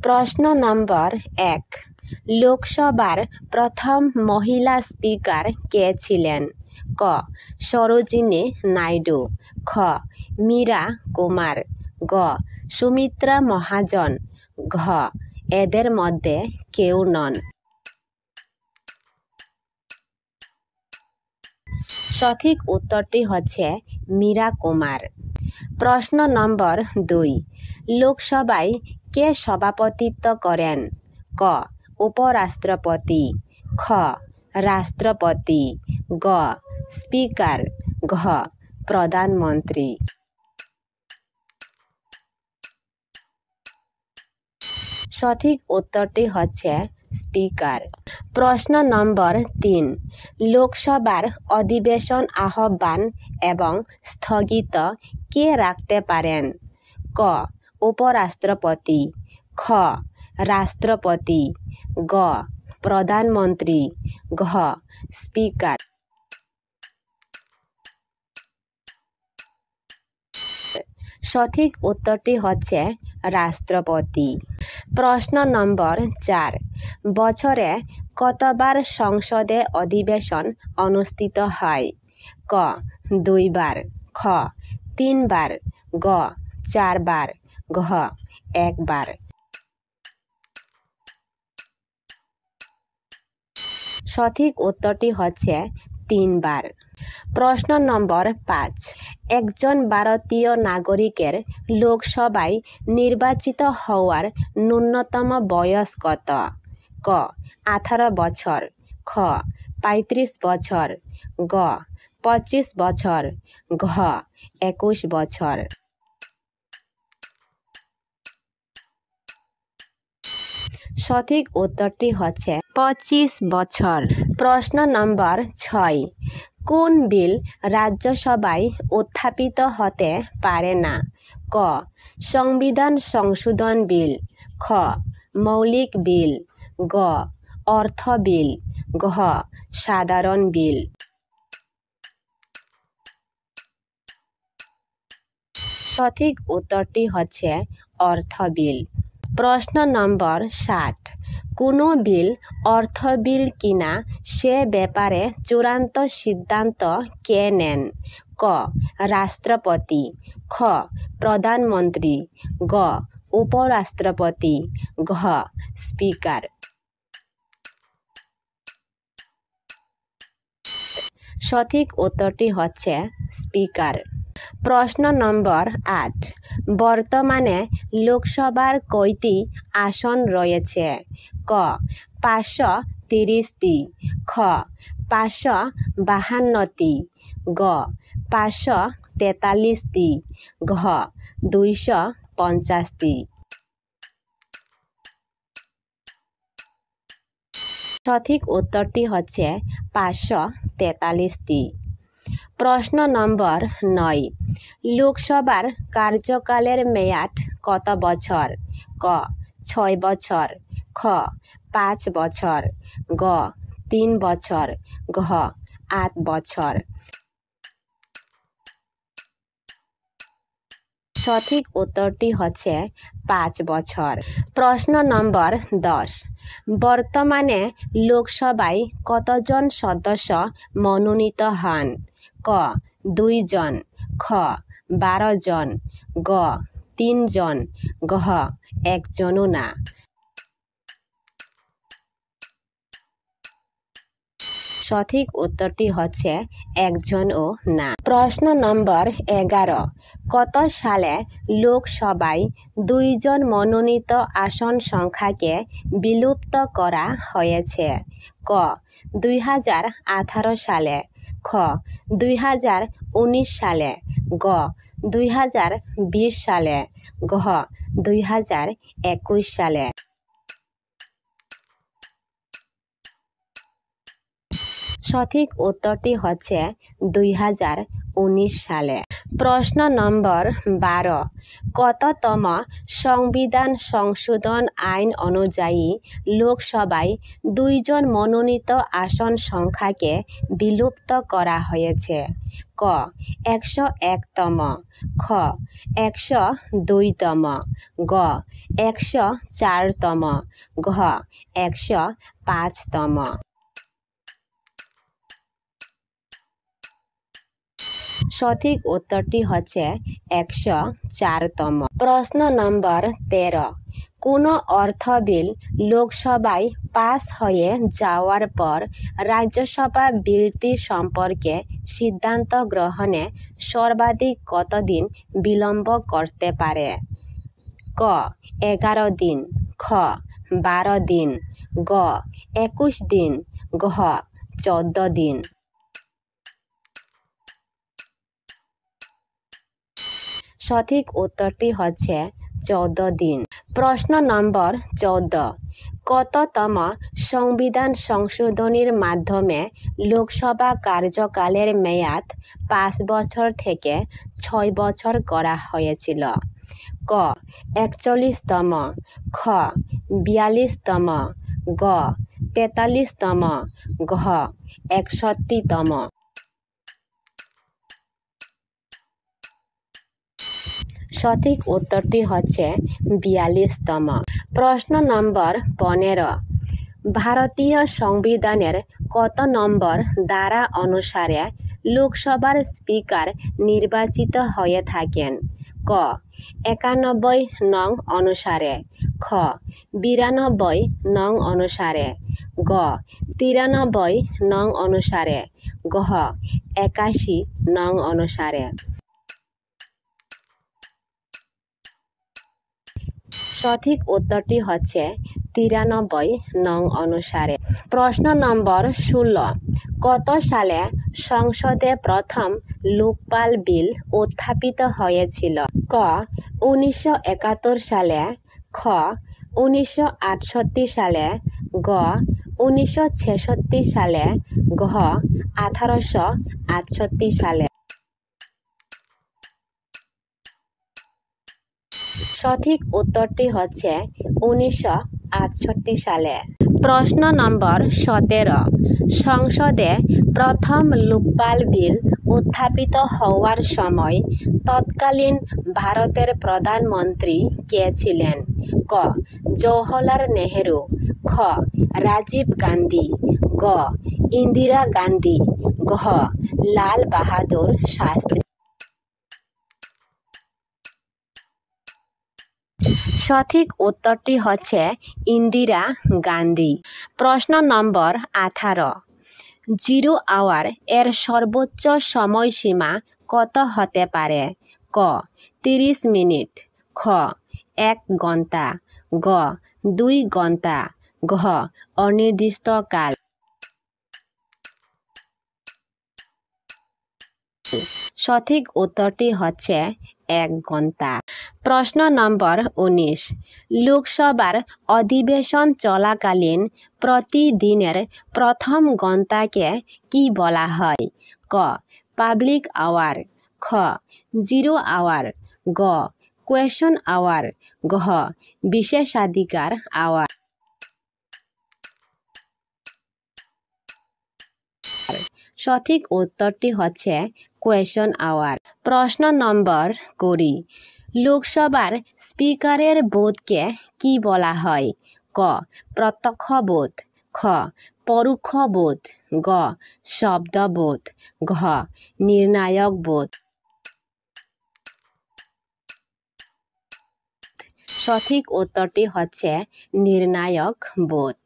প্রশ্ন নম্বর 1 লোকসভার প্রথম মহিলা স্পিকার কে ছিলেন? ক সরোজিনী নাইডু, খ মীরা কুমার, গ সুমিত্রা মহাজন, ঘ এদের মধ্যে কেউ নন। সঠিক উত্তরটি হচ্ছে মীরা কুমার। প্রশ্ন নম্বর 2 লোকসভায় কে সভাপতিত্ব করেন? ক উপরাষ্ট্রপতি, খ রাষ্ট্রপতি, গ স্পিকার, ঘ প্রধানমন্ত্রী। সঠিক উত্তরটি হচ্ছে স্পিকার। প্রশ্ন নম্বর 3 লোকসভার অধিবেশন আহ্বান এবং স্থগিত কে রাখতে পারেন? ক উপরাষ্ট্রপতি, খ রাষ্ট্রপতি, গ প্রধানমন্ত্রী, ঘ স্পিকার। সঠিক উত্তরটি হচ্ছে রাষ্ট্রপতি। প্রশ্ন নম্বর 4 বছরে কতবার সংসদে অধিবেশন অনুষ্ঠিত হয়? ক 2 বার, খ 3 বার, গ 4 বার, ঘ 1 বার। সঠিক উত্তরটি হচ্ছে 3 বার। প্রশ্ন নম্বর 5 একজন ভারতীয় নাগরিকের লোকসভায় নির্বাচিত হওয়ার ন্যূনতম বয়স কত? ক 18 বছর, খ 35 বছর, গ 25 বছর, ঘ 21 বছর। সঠিক উত্তরটি হচ্ছে 25 বছর। প্রশ্ন নম্বর 6 কোন বিল রাজ্যসভায় উত্থাপিত হতে পারে না? ক সংবিধান সংশোধন বিল, খ মৌলিক বিল, গ অর্থ বিল, ঘ সাধারণ বিল। সঠিক উত্তরটি হচ্ছে অর্থ বিল। প্রশ্ন নম্বর 7 কোনো বিল অর্থ বিল কিনা সে ব্যাপারে চূড়ান্ত সিদ্ধান্ত কে নেন? ক রাষ্ট্রপতি, খ প্রধানমন্ত্রী, গ উপরাষ্ট্রপতি, ঘ স্পিকার। সঠিক উত্তরটি হচ্ছে স্পিকার। প্রশ্ন নম্বর 8 বর্তমানে লোকসভার কয়টি আসন রয়েছে? ক 530টি, খ 552টি, গ 543টি, ঘ 250টি। সঠিক উত্তরটি হচ্ছে 543টি। প্রশ্ন নম্বর 9 লোকসভার কার্যকালের মেয়াদ কত বছর? ক 6 বছর, খ 5 বছর, গ 3 বছর, ঘ 8 বছর। সঠিক উত্তরটি হচ্ছে 5 বছর। প্রশ্ন নম্বর 10 বর্তমানে লোকসভায় কতজন সদস্য মনোনীত হন? ক 2 জন, খ 12 জন, গ 3 জন, ঘ 1 জনও না। সঠিক উত্তরটি হচ্ছে 1 জনও না। প্রশ্ন নম্বর 11 কত সালে লোকসভায় 2 জন মনোনীত আসন সংখ্যাকে বিলুপ্ত করা হয়েছে? ক 2018 সালে, খ 2019 সালে, গ 2020 সালে, ঘ 2021 সালে। সঠিক উত্তরটি হচ্ছে 2019 সালে। প্রশ্ন নম্বর 12 কততম সংবিধান সংশোধন আইন অনুযায়ী লোকসভায় 2 জন মনোনীত আসন সংখ্যাকে বিলুপ্ত করা হয়েছে? ক 101তম, খ 102তম, গ 104তম, ঘ 105তম। সঠিক উত্তরটি হচ্ছে 104তম। প্রশ্ন নম্বর 13 কোন অর্থ বিল লোকসভায় পাস হয়ে যাওয়ার পর রাজ্যসভা বিলটি সম্পর্কে সিদ্ধান্ত গ্রহণে সর্বাধিক কতদিন বিলম্ব করতে পারে? ক 11 দিন, খ 12 দিন, গ 21 দিন, ঘ 14 দিন। সঠিক উত্তরটি হচ্ছে 14 দিন। প্রশ্ন নম্বর 14 কততম সংবিধান সংশোধনীর মাধ্যমে লোকসভা কার্যকালের মেয়াদ 5 বছর থেকে 6 বছর করা হয়েছিল? ক 41তম, খ 42তম, গ 43তম, ঘ 61তম। সঠিক উত্তরটি হচ্ছে 42তম। প্রশ্ন নম্বর 15 ভারতীয় সংবিধানের কত নম্বর ধারা অনুসারে লোকসভার স্পিকার নির্বাচিত হয়ে থাকেন? ক 91 নং অনুসারে, খ 92 নং অনুসারে, গ 93 নং অনুসারে, ঘ 81 নং অনুসারে। সঠিক উত্তরটি হচ্ছে 93 নং অনুসারে। প্রশ্ন নম্বর 16 কত সালে সংসদে প্রথম লোকপাল বিল উত্থাপিত হয়েছিল? ক 1971 সালে, খ 1968 সালে, গ 1966 সালে, ঘ 1868 সালে। সঠিক উত্তরটি হচ্ছে 1968 সালে। প্রশ্ন নম্বর 17 সংসদে প্রথম লোকপাল বিল উত্থাপিত হওয়ার সময় তৎকালীন ভারতের প্রধানমন্ত্রী কে ছিলেন? ক জওহরলাল নেহেরু, খ রাজীব গান্ধী, গ ইন্দিরা গান্ধী, ঘ লাল বাহাদুর শাস্ত্রী। সঠিক উত্তরটি হচ্ছে ইন্দিরা গান্ধী। প্রশ্ন নম্বর 18 জিরো আওয়ার এর সর্বোচ্চ সময়সীমা কত হতে পারে? ক 30 মিনিট, খ 1 ঘন্টা, গ 2 ঘন্টা, ঘ অনির্দিষ্টকাল। সঠিক উত্তরটি হচ্ছে 1 ঘন্টা। প্রশ্ন নম্বর 19 লোকসভার অধিবেশন চলাকালীন প্রতিদিনের প্রথম ঘন্টাকে কি বলা হয়? ক পাবলিক আওয়ার, খ জিরো আওয়ার, গ কোয়েশন আওয়ার, ঘ বিশেষাধিকার আওয়ার। সঠিক উত্তরটি হচ্ছে কোয়েশন আওয়ার। প্রশ্ন নম্বর 20 লোকসভার স্পিকারের বোধকে কি বলা হয়? ক প্রত্যক্ষ বোধ, খ পরোক্ষ বোধ, গ শব্দবোধ, ঘ নির্ণায়ক বোধ। সঠিক উত্তরটি হচ্ছে নির্ণায়ক বোধ।